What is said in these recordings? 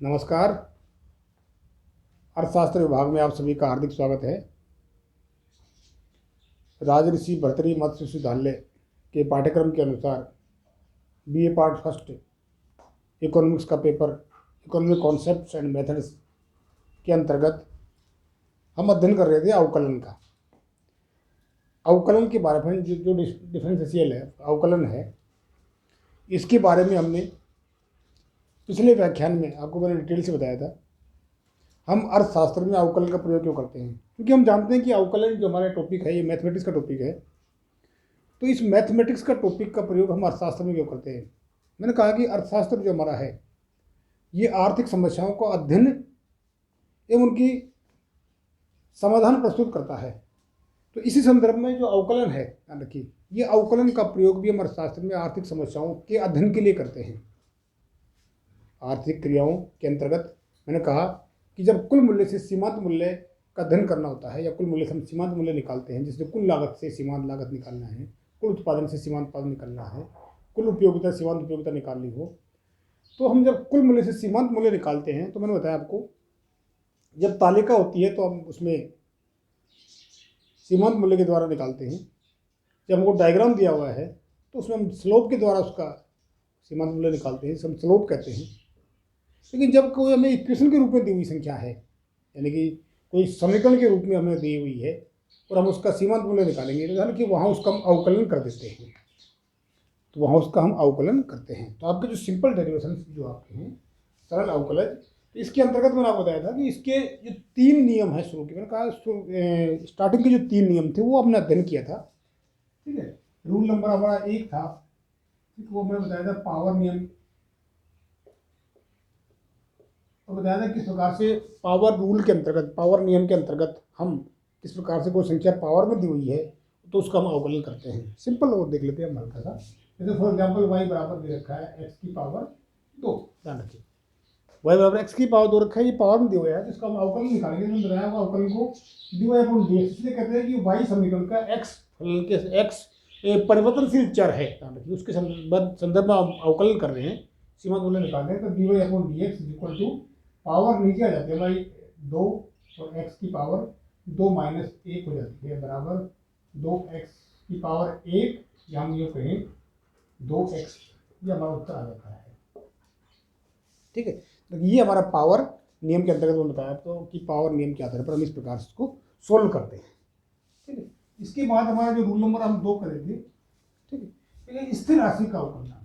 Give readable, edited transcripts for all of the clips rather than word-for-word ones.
नमस्कार। अर्थशास्त्र विभाग में आप सभी का हार्दिक स्वागत है। राजऋषि भर्तृहरि मत्स्य विश्वविद्यालय के पाठ्यक्रम के अनुसार बीए पार्ट फर्स्ट इकोनॉमिक्स का paper economic concepts and methods के अंतर्गत हम अध्ययन कर रहे थे अवकलन का। अवकलन के बारे में जो डिफरेंशियल है, अवकलन है, इसके बारे में हमने पिछले व्याख्यान में आपको मैंने डिटेल से बताया था। हम अर्थशास्त्र में अवकलन का प्रयोग क्यों करते हैं, क्योंकि हम जानते हैं कि अवकलन जो हमारा टॉपिक है ये मैथमेटिक्स का टॉपिक है। तो इस मैथमेटिक्स का टॉपिक का प्रयोग हम अर्थशास्त्र में क्यों करते हैं। मैंने कहा कि अर्थशास्त्र जो हमारा है ये आर्थिक समस्याओं का अध्ययन एवं उनकी समाधान प्रस्तुत करता है। तो इसी संदर्भ में जो अवकलन है, ध्यान रखिए, ये अवकलन का प्रयोग भी हम अर्थशास्त्र में आर्थिक समस्याओं के अध्ययन के लिए करते हैं। आर्थिक क्रियाओं के अंतर्गत मैंने कहा कि जब कुल मूल्य से सीमांत मूल्य का अध्ययन करना होता है या कुल मूल्य से हम सीमांत मूल्य निकालते हैं, जिससे कुल लागत से सीमांत लागत निकालना है, कुल उत्पादन से सीमांत उत्पादन निकालना है, कुल उपयोगिता सीमांत उपयोगिता निकालनी हो, तो हम जब कुल मूल्य से सीमांत मूल्य निकालते हैं तो मैंने बताया आपको, जब तालिका होती है तो हम उसमें सीमांत मूल्य के द्वारा निकालते हैं। जब हमको डायग्राम दिया हुआ है तो उसमें हम स्लोप के द्वारा उसका सीमांत मूल्य निकालते हैं, हम स्लोप कहते हैं। लेकिन जब कोई हमें इक्वेशन के रूप में दी हुई संख्या है, यानी कि कोई समीकरण के रूप में हमें दी हुई है और हम उसका सीमांत मूल्य निकालेंगे, तो यानी कि वहाँ उसका हम अवकलन कर देते हैं, तो वहाँ उसका हम अवकलन करते हैं। तो आपके जो सिंपल डेरिवेशन जो आपके हैं, सरल अवकलज, तो इसके अंतर्गत मैंने आपको बताया था कि इसके जो 3 नियम है, शुरू के मैंने कहा स्टार्टिंग के जो 3 नियम थे वो हमने अध्ययन किया था। ठीक है, रूल नंबर हमारा 1 था, वो मैंने बताया था पावर नियम, और बताया था किस प्रकार से पावर रूल के अंतर्गत, पावर नियम के अंतर्गत हम किस प्रकार से कोई संख्या पावर में दी हुई है तो उसका हम अवकलन करते हैं। सिंपल और देख लेते हैं हम हल्का सा। जैसे फॉर एग्जांपल y बराबर दे रखा है x की पावर 2, ध्यान रखिए y बराबर x की पावर 2 रखा है, ये पावर में दिया हुआ है, जिसका हम अवकलन निकालेंगे। मैंने बताया हुआ अवकलन को dy/dx, इसलिए कहते हैं कि y समीकरण का x परिवर्तनशील चर है, ध्यान रखिए, उसके संदर्भ में हम अवकलन कर रहे हैं, सीमांत मूल्य निकाल रहे हैं। तो dy/dx इक्वल टू पावर नीचे आ जाती है भाई 2 और x की पावर 2 - 1 हो जाती है, बराबर 2x की पावर 1, या हम ये कहें 2x, ये हमारा उत्तर आ जाता है। ठीक है, तो ये हमारा पावर नियम के अंतर्गत मैंने बताया तो कि पावर नियम के आधार पर हम इस प्रकार से इसको सोल्व करते हैं। ठीक है, इसके बाद हमारा जो रूल नंबर हम 2 करेंगे, ठीक है, स्थिर राशि का अवकलन।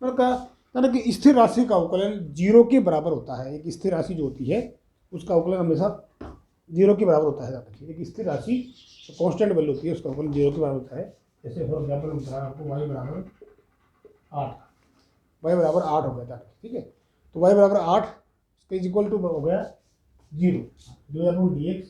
मैंने कहा कि स्थिर राशि का अवकलन 0 के बराबर होता है। एक स्थिर राशि जो होती है उसका अवकलन हमेशा 0 के बराबर होता है। एक स्थिर राशि कांस्टेंट वैल्यू होती है, उसका अवकलन 0 के बराबर होता है। जैसे फॉर एग्जाम्पल बताया आपको y बराबर 8 हो गया था। ठीक है, तो y बराबर 8 इज इक्वल टू हो गया 0, dy/dx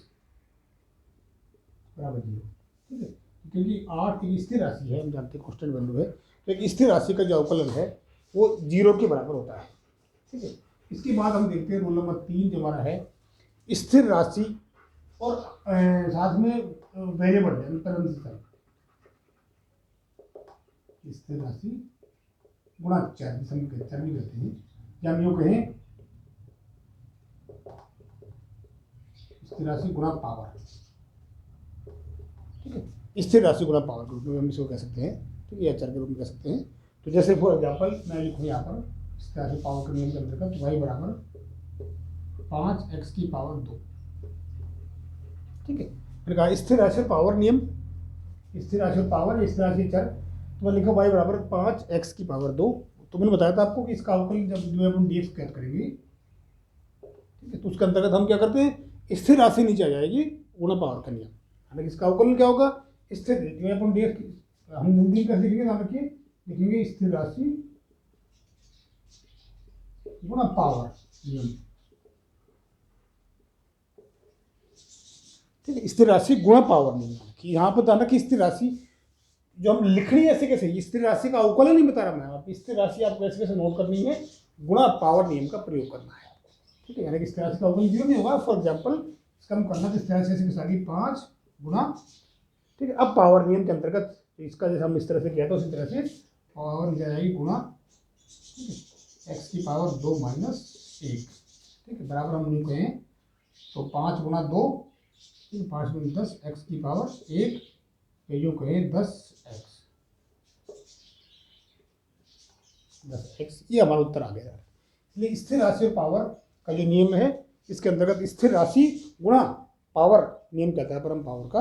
बराबर 0। ठीक है, क्योंकि 8 एक स्थिर राशि है, हम जानते हैं कांस्टेंट वैल्यू है, तो एक स्थिर राशि का जो अवकलन है वो 0 के बराबर होता है। ठीक है, इसके बाद हम देखते हैं रूल नंबर 3 जो हमारा है, स्थिर राशि और साथ में वेरिएबल है, स्थिर राशि गुणा चर, जिसे हम चर भी कहते हैं, या हम यूँ कहें स्थिर राशि गुणा पावर। ठीक है, स्थिर राशि गुणा पावर के रूप में हम इसको कह सकते हैं, ठीक है, या चर के रूप में कह सकते हैं। तो जैसे फॉर एग्जाम्पल मैं लिखूँ यहाँ पर स्थिर राशि पावर के नियम के अंतर्गत y बराबर 5x की पावर 2। ठीक है, मैंने कहा स्थिर राशि पावर नियम, स्थिर राशि पावर, स्थिर राशि चर, तो मैं लिखा y बराबर 5x की पावर 2। तो मैंने बताया था आपको कि इसका अवकलन जब dy/dx कैद करेंगे, ठीक है, तो उसके अंतर्गत हम क्या करते हैं, स्थिर राशि नीचे आ जाएगी गुणा पावर का नियम, हालांकि इसका अवकलन क्या होगा, स्थिर dy/dx, हम हिंदी कैसे लिखेंगे, ध्यान रखिए, लिखेंगे स्थिर राशि गुणा पावर नियम। ठीक है, स्थिर राशि गुणा पावर नियम, कि यहाँ पर ध्यान रखिए स्थिर राशि जो हम लिखनी है ऐसे कैसे, स्थिर राशि का अवकलन नहीं बता रहा मैं, आप स्थिर राशि आपको कैसे कैसे नोट करनी है, गुणा पावर नियम का प्रयोग करना है। ठीक है, यानी कि स्थिर राशि का अवकलन 0 नहीं होगा। फॉर एग्जाम्पल इसका हम करना, तो स्थिर राशि ऐसे कैसे 5 गुणा, ठीक है, अब पावर नियम के अंतर्गत इसका जैसे हम इस तरह से किया था उसी तरह से पावर नीचे आ जाएगी गुणा, ठीक है, एक्स की पावर 2 माइनस 1, ठीक है, बराबर हम यूँ कहें तो 5 गुणा 2, 5 गुणा 10 एक्स की पावर 1, यूँ कहें 10x, ये हमारा उत्तर आ गया। इसलिए स्थिर राशि और पावर का जो नियम है, इसके अंतर्गत स्थिर राशि गुणा पावर नियम कहता है, पर हम पावर का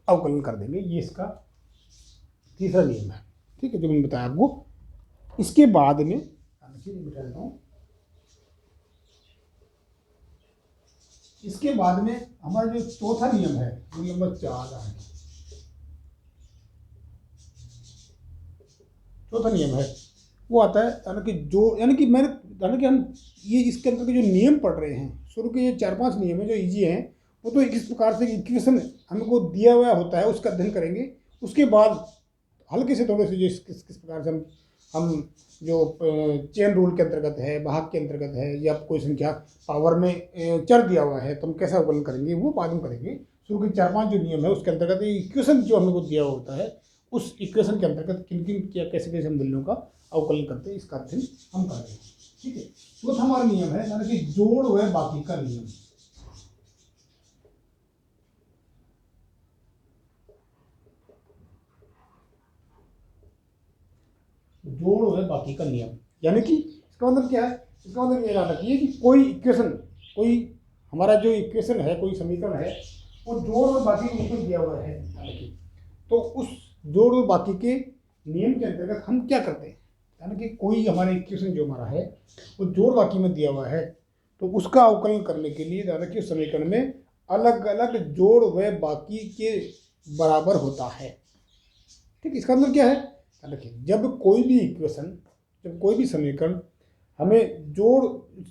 अवकलन कर देंगे, ये इसका तीसरा नियम है, ठीक है, जो मैंने बताया आपको। इसके बाद में बिठा देता हूँ, इसके बाद में हमारा जो चौथा नियम है, नियम नंबर 4 है, चौथा नियम है वो आता है, यानी कि हम ये इसके अंदर के जो नियम पढ़ रहे हैं, शुरू के ये 4-5 नियम है जो इजी हैं, वो तो इस प्रकार से इक्वेशन हमको दिया हुआ होता है, उसका अध्ययन करेंगे। उसके बाद हल्के से थोड़े से जो किस प्रकार से हम जो चेन रूल के अंतर्गत है, भाग के अंतर्गत है, या कोई संख्या पावर में चढ़ दिया हुआ है तो हम कैसा अवकलन करेंगे, वो बाद में करेंगे। शुरू के 4-5 जो नियम है उसके अंतर्गत इक्वेशन जो हमको दिया होता है, उस इक्वेशन के अंतर्गत किन किन क्या कैसे कैसे हम मूल्यों का अवकलन करते हैं, इसका अध्ययन हम कर रहे हैं, ठीक है। चौथा हमारा नियम है, यानी कि जोड़ व बाकी का नियम। जोड़ व बाकी का नियम, यानी कि इसका मतलब क्या है, इसका मतलब ये याद रखिए कि कोई इक्वेशन, कोई हमारा जो इक्वेशन है, कोई समीकरण है, वो जोड़ और बाकी के रूप में दिया हुआ है, यानी कि तो उस जोड़ और बाकी के नियम के अंतर्गत हम क्या करते हैं, यानी कि कोई हमारा इक्वेशन जो हमारा है वो जोड़ बाकी में दिया हुआ है, तो उसका अवकलन करने के लिए यानी कि समीकरण में अलग अलग जोड़ व बाकी के बराबर होता है, ठीक। इसका मतलब क्या है, देखिए जब कोई भी इक्वेशन, जब कोई भी समीकरण हमें जोड़,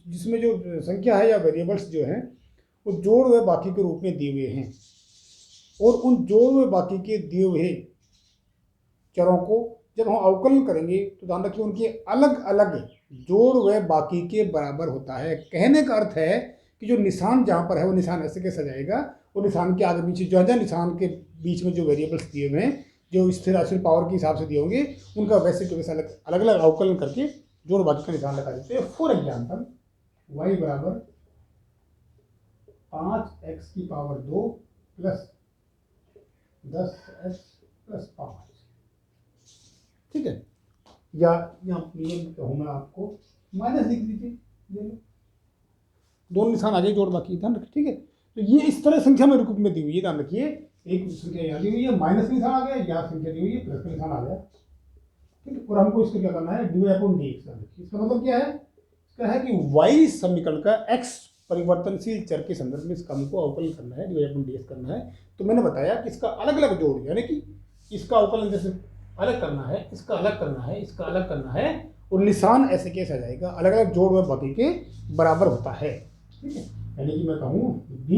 जिसमें जो संख्या है या वेरिएबल्स जो हैं वो जोड़ व बाकी के रूप में दिए हुए हैं, और उन जोड़ व बाकी के दिए हुए चरों को जब हम अवकलन करेंगे तो ध्यान रखिए उनके अलग अलग जोड़ व बाकी के बराबर होता है। कहने का अर्थ है कि जो निशान जहाँ पर है वो निशान ऐसे कैसे जाएगा, वो निशान के आगे पीछे जो है, निशान के बीच में जो वेरिएबल्स दिए हुए हैं, जो स्थिर राशि पावर के हिसाब से दिए होंगे, उनका वैसे के वैसे अलग अलग अवकलन करके जोड़ बाकी का निशान लगा देते हैं। फॉर एग्जाम्पल y बराबर 5x की पावर 2 प्लस 10x प्लस 5, ठीक है, या नियम कहूँ मैं आपको माइनस लिख दीजिए, दोनों निशान आ जाए जोड़ बाकी, ध्यान रखिए, ठीक है। तो ये इस तरह संख्या में रूप में दी हुई है, ध्यान रखिए, एक संख्या यहाँ दी हुई है, माइनस निशान आ गया, या संख्या दी हुई है प्लस का निशान आ गया, ठीक है, और हमको इसको क्या करना है, dy/dx। इसका मतलब क्या है, इसका है कि y समीकरण का x परिवर्तनशील चर के संदर्भ में इसका हमको अवकलन करना है, dy/dx करना है। तो मैंने बताया कि इसका अलग अलग जोड़, यानी कि इसका अवकलन जैसे अलग करना है, इसका अलग करना है, इसका अलग करना है, और निशान ऐसे कैसे आ जाएगा, अलग अलग जोड़ व बाकी के बराबर होता है, ठीक है। यानी कि मैं कहूँ b,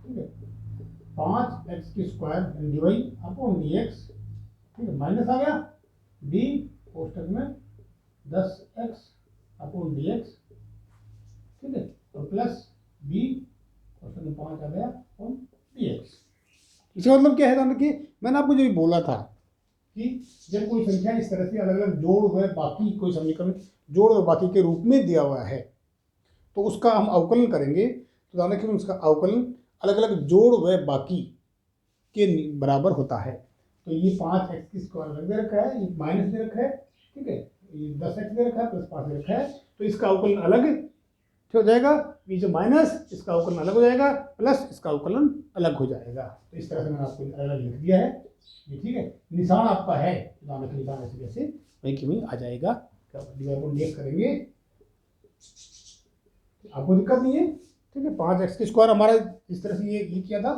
ठीक है, 5x² dy/dx, ठीक है, माइनस आ गया d कोष्टक में 10x/dx, ठीक है, और प्लस b कोष्टक में 5 आ गया dx। इसका मतलब क्या है कि मैंने आपको जो बोला था कि जब कोई संख्या इस तरह से अलग अलग जोड़ व बाकी, कोई समीकरण जोड़ व बाकी के रूप में दिया हुआ है, तो उसका हम अवकलन करेंगे, तो ध्यान रखिए उसका अवकलन अलग अलग जोड़ व बाकी के बराबर होता है। तो ये 5x² अलग दे रखा है, ये माइनस दे रखा है, ठीक है, ये 10x दे रखा है, प्लस 5 दे रखा है, तो इसका अवकलन अलग हो जाएगा, ये जो माइनस इसका अवकलन अलग हो जाएगा, प्लस इसका अवकलन अलग हो जाएगा। तो इस तरह से मैंने आपको अलग लिख दिया है, ये ठीक है। निशान आपका है, निशान ऐसे कैसे वही कि वही आ जाएगा, dy/dx करेंगे, आपको दिक्कत नहीं है, ठीक है। 5x² हमारा इस तरह से ये किया था,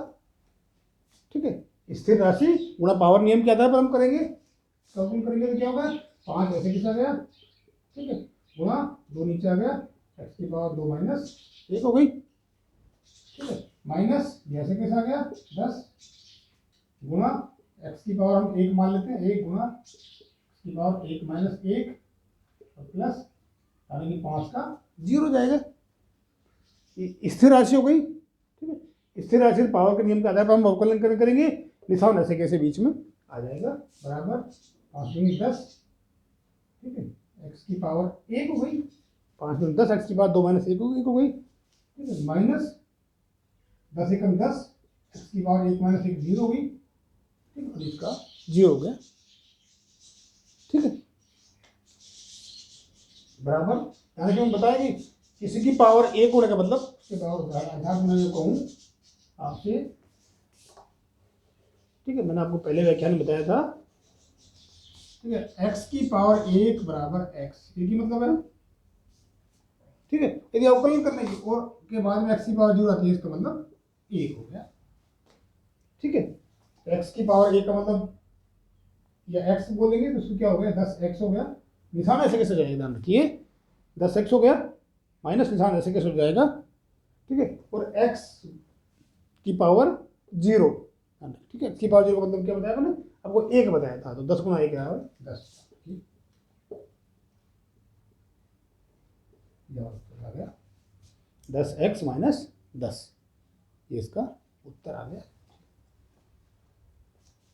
ठीक है, स्थिर राशि गुणा पावर नियम के आधार पर हम करेंगे, कैलकुलेट करेंगे तो क्या होगा, 5 ऐसे कैसे आ गया, ठीक है, गुणा 2 नीचे आ गया, x की पावर 2 माइनस 1 हो गई, ठीक है, माइनस जैसे कैसे आ गया 10 गुणा x की पावर हम 1 मान लेते हैं, 1 गुणा x की पावर 1 माइनस 1 और प्लस, यानी कि 5 का 0 जाएगा, स्थिर राशि हो गई, ठीक है। स्थिर राशि पावर के नियम के आधार पर हम अवकलन करेंगे, निशान ऐसे कैसे बीच में आ जाएगा, बराबर 5 × 10 की पावर 1 हो गई, 5 में 10 एक्स की पावर 2 माइनस 1 हो गई, ठीक है, माइनस 10 एकम 10 एक्स की पावर 1 माइनस 1 0 हुई, ठीक है, और इसका 0 हो गया, ठीक है, बराबर। यानी कि हम बताएंगे किसी की पावर 1 होने का मतलब उसके पावर, अर्थात मैं ये कहूँ आपसे, ठीक है, मैंने आपको पहले व्याख्यान में बताया था, ठीक है, x की पावर 1 बराबर x, ये की मतलब है, ठीक है, यदि अवकलन करने की और के बाद में x की पावर 0 आती है, इसका मतलब 1 हो गया, ठीक है, x की पावर 1 का मतलब या x बोलेंगे तो उसको क्या हो गया, 10x हो गया, निशान ऐसे कैसे जाएगा, ध्यान रखिए, 10x हो गया माइनस निशान ऐसे कैसे हो जाएगा, ठीक है, और x की पावर 0, ठीक है, x की पावर 0 का मतलब क्या बताया मैंने आपको, 1 बताया था, तो 10 गुना 1 बराबर 10, आ गया 10x माइनस 10, ये इसका उत्तर आ गया,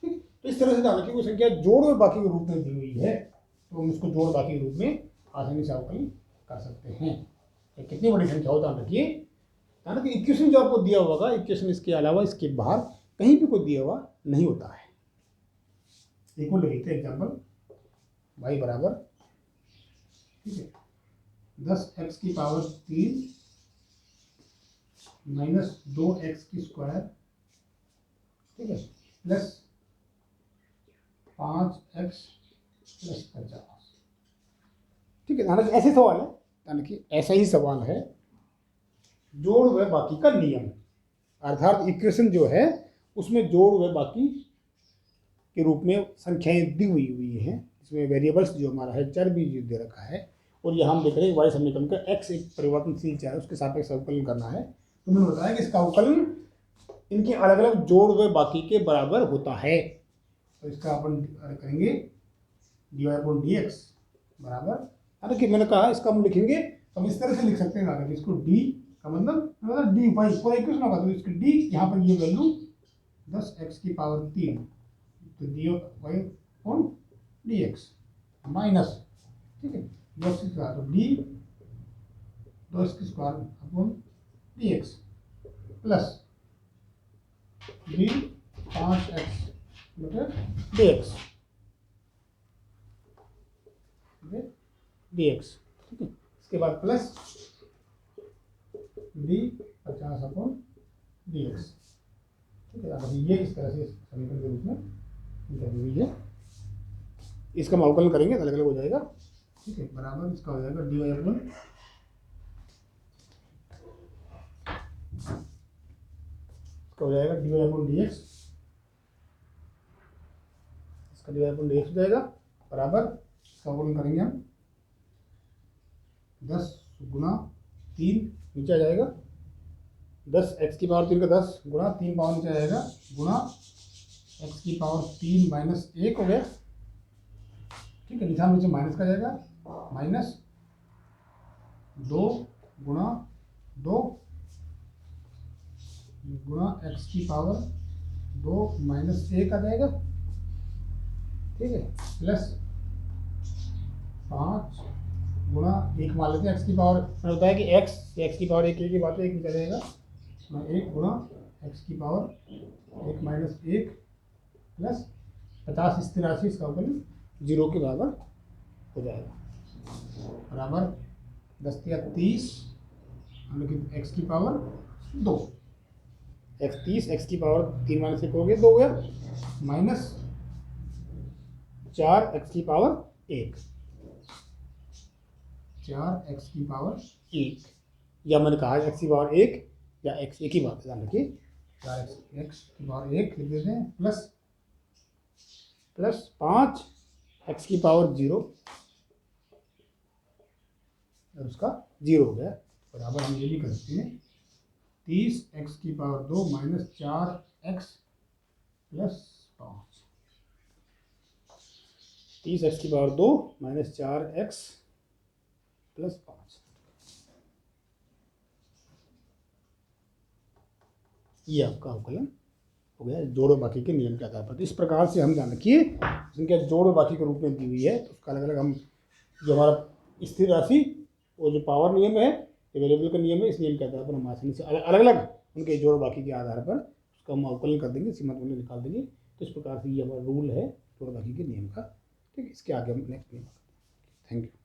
ठीक। तो इस तरह से ध्यान रखिए कोई संख्या जोड़ और बाकी के रूप में दी हुई है तो हम इसको जोड़ बाकी के रूप में आसानी से अवकलन कर सकते हैं। तो कितनी बड़ी संख्या हो, ध्यान रखिए, ध्यान रखिए इक्वेशन जो आपको दिया होगा, इक्वेशन इसके अलावा इसके बाहर कहीं भी कोई दिया हुआ नहीं होता है। एक को लिखते हैं एग्जाम्पल, y बराबर, ठीक है, 10x की पावर 3 माइनस 2x की स्क्वायर, ठीक है, प्लस 5x प्लस 50, ठीक है, ध्यान रखिए ऐसे सवाल है, ध्यान रखिए ऐसा ही सवाल है, जोड़ व बाकी का नियम, अर्थात इक्वेशन जो है उसमें जोड़ व बाकी के रूप में संख्याएं दी हुई हैं, इसमें वेरिएबल्स जो हमारा है चर भी दे रखा है, और यहाँ हम देख रहे हैं वाई समीकरण का x एक परिवर्तनशील चर है, उसके सापेक्ष अवकलन करना है। तो मैंने बताया कि इसका अवकलन इनके अलग अलग जोड़ व बाकी के बराबर होता है, तो इसका अपन करेंगे dy/dx बराबर, अरे कि मैंने कहा इसका हम लिखेंगे, हम इस तरह से लिख सकते हैं आगे, इसको d का मतलब dy पूरा इक्वेशन होगा, तो इसकी d यहाँ पर ये वैल्यू 10x की पावर 3, तो dy/dx माइनस, ठीक है, 2 की स्क्वायर, तो d 2 की square upon dx plus d 5x dx, dx, ठीक है, इसके बाद प्लस d 50 अपॉन dx, ठीक है, अभी ये इस तरह से समीकरण के रूप में दी हुई है, इसका हम अवकलन करेंगे अलग अलग हो जाएगा, ठीक है, बराबर इसका हो जाएगा dy अपॉन, इसका हो जाएगा dy अपॉन dx, इसका dy अपॉन dx हो जाएगा बराबर, इसका अवकलन करेंगे हम 10 गुना 3 नीचे आ जाएगा, 10x की पावर 3 का 10 गुना 3 पावर नीचे आ जाएगा, गुना x की पावर 3 माइनस 1 हो गया, ठीक है, निशान नीचे माइनस का जाएगा, माइनस 2 गुना 2 गुना x की पावर 2 माइनस 1 आ जाएगा, ठीक है, प्लस 5 गुना 1 मान लेते हैं x की पावर, मैंने बताया कि x की पावर 1 की बात है, 1 नीचे जाएगा, 1 गुना x की पावर 1 माइनस 1 प्लस 50 स्थिर राशि, इसका अवकलन 0 के बराबर हो जाएगा, बराबर 10 या 30, हम लोग x की पावर 2, x 30, x की पावर 3 माइनस 1 हो गया 2 हो गया, माइनस 4 x की पावर 1, 4 x की पावर 1, या मैंने कहा x की पावर 1 या x एक ही बात है, ध्यान रखिए, 4x की पावर 1 लिख देते हैं, प्लस 5 x की पावर 0, और उसका 0 हो गया, बराबर हम ये भी कर सकते हैं 30 x की power 2 minus 4x plus 5, 30 x की पावर 2 माइनस 4x प्लस 5, ये आपका अवकलन हो गया जोड़ बाकी के नियम के आधार पर। तो इस प्रकार से हम ध्यान रखिए संख्या जोड़ बाकी के रूप में दी हुई है, तो उसका अलग अलग हम जो हमारा स्थिर राशि, वो जो पावर नियम है, वेरिएबल का नियम है, इस नियम के आधार पर हम आसानी से अलग अलग उनके जोड़ बाकी के आधार पर उसका हम अवकलन कर देंगे, सीमा मूल्य निकाल देंगे। तो इस प्रकार से ये हमारा रूल है जोड़ बाकी के नियम का। ठीक है, इसके आगे हम नेक्स्ट नियम। Thank you.